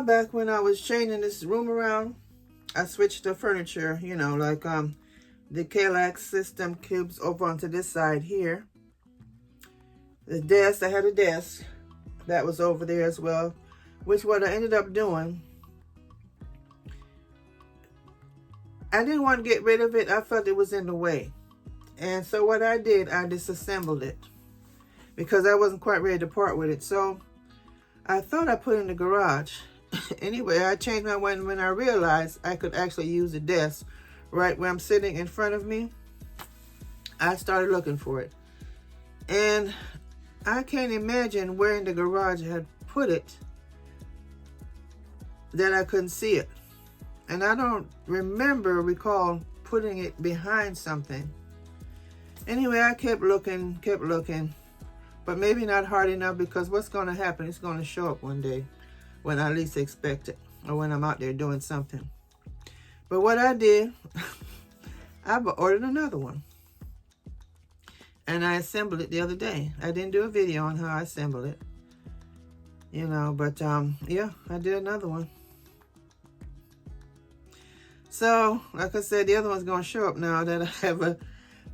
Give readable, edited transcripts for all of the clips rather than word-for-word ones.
while back when I was changing this room around, I switched the furniture, you know, like the Kallax system cubes over onto this side here. The desk, I had a desk that was over there as well, which what I ended up doing, I didn't want to get rid of it. I felt it was in the way. And so what I did, I disassembled it because I wasn't quite ready to part with it. So I thought I put it in the garage. Anyway, I changed my mind when I realized I could actually use the desk right where I'm sitting in front of me. I started looking for it. And I can't imagine where in the garage I had put it that I couldn't see it. And I don't recall putting it behind something. Anyway, I kept looking, but maybe not hard enough, because what's going to happen, it's going to show up one day when I least expect it, or when I'm out there doing something. But what I did, I ordered another one. And I assembled it the other day. I didn't do a video on how I assembled it, you know, but yeah, I did another one. So, like I said, the other one's going to show up now that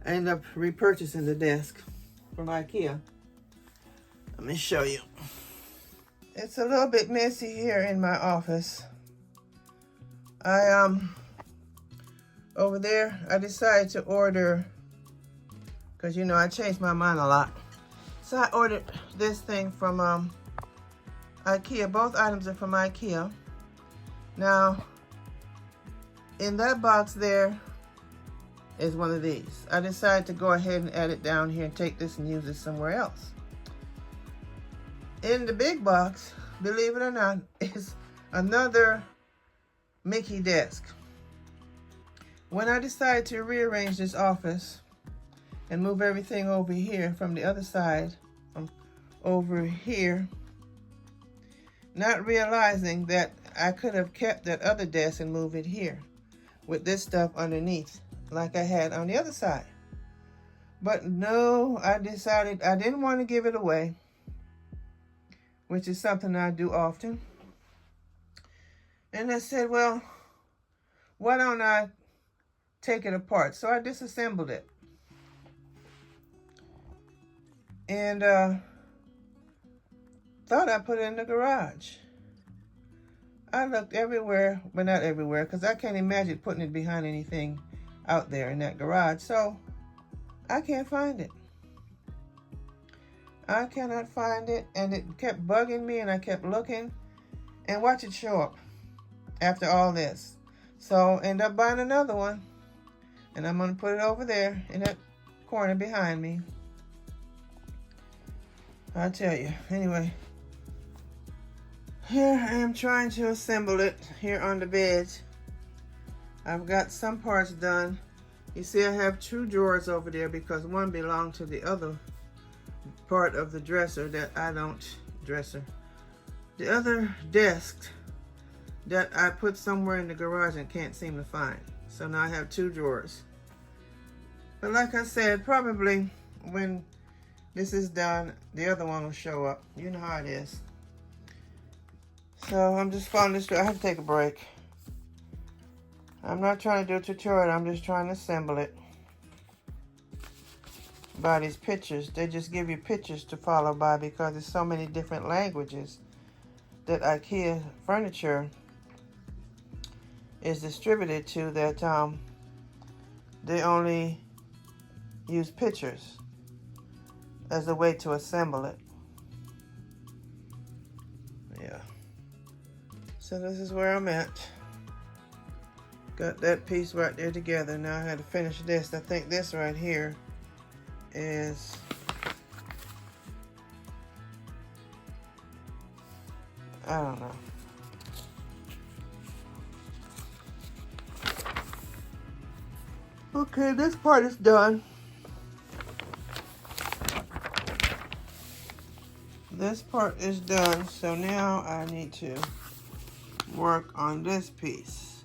I end up repurchasing the desk from IKEA. Let me show you. It's a little bit messy here in my office. Over there, I decided to order, because you know I changed my mind a lot. So I ordered this thing from IKEA. Both items are from IKEA. Now, in that box there is one of these. I decided to go ahead and add it down here and take this and use it somewhere else. In the big box, believe it or not, is another Micke Desk. When I decided to rearrange this office and move everything over here from the other side, from over here, not realizing that I could have kept that other desk and moved it here with this stuff underneath like I had on the other side. But no, I decided I didn't want to give it away, which is something I do often. And I said, well, why don't I take it apart? So I disassembled it. And thought I put it in the garage. I looked everywhere, but not everywhere, because I can't imagine putting it behind anything out there in that garage. So I can't find it. I cannot find it, and it kept bugging me, and I kept looking, and watch it show up after all this. So end up buying another one, and I'm going to put it over there in that corner behind me. I'll tell you. Anyway, here I am trying to assemble it here on the bed. I've got some parts done. You see, I have two drawers over there because one belonged to the other part of the dresser that I don't dresser. The other desk that I put somewhere in the garage and can't seem to find. So now I have two drawers. But like I said, probably when this is done, the other one will show up. You know how it is. So I'm just following this through. I have to take a break. I'm not trying to do a tutorial. I'm just trying to assemble it. By these pictures, they just give you pictures to follow by because there's so many different languages that IKEA furniture is distributed to that they only use pictures as a way to assemble it. Yeah. So this is where I'm at. Got that piece right there together. Now I had to finish this. I think this right here is I don't know. Okay, this part is done. This part is done, so now I need to work on this piece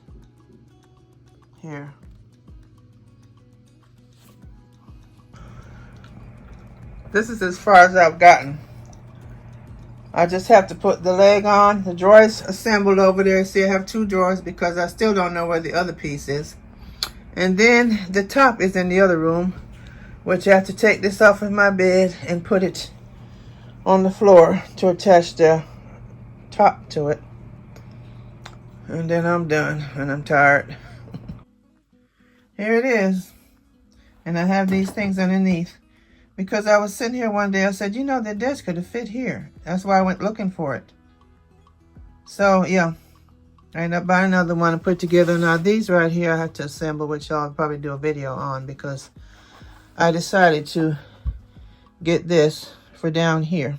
here. This is as far as I've gotten. I just have to put the leg on. The drawers assembled over there. See, I have 2 drawers because I still don't know where the other piece is. And then the top is in the other room, which I have to take this off of my bed and put it on the floor to attach the top to it. And then I'm done, and I'm tired. Here it is. And I have these things underneath. Because I was sitting here one day, I said, you know, the desk could have fit here. That's why I went looking for it. So, yeah. I ended up buying another one and put together. Now, these right here I have to assemble, which I'll probably do a video on, because I decided to get this for down here.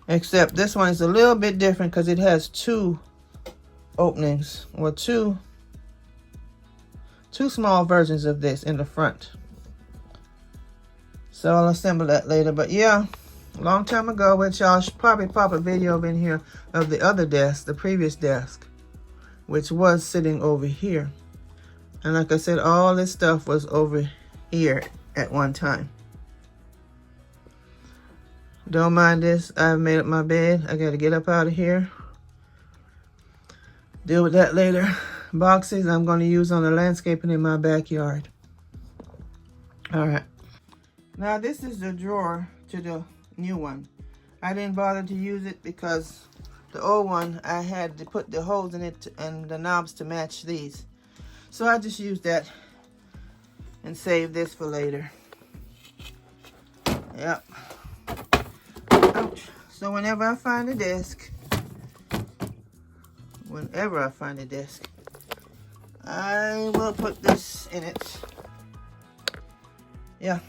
Except this one is a little bit different because it has 2 openings, or two small versions of this in the front. So I'll assemble that later. But yeah, a long time ago, which I'll probably pop a video in here of the other desk, the previous desk, which was sitting over here. And like I said, all this stuff was over here at one time. Don't mind this. I've made up my bed. I gotta get up out of here. Deal with that later. Boxes I'm going to use on the landscaping in my backyard. Alright. Now this is the drawer to the new one. I didn't bother to use it because the old one I had to put the holes in it and the knobs to match these. So I just used that and save this for later. Yep. Ouch. So whenever I find a desk, I will put this in it. Yeah.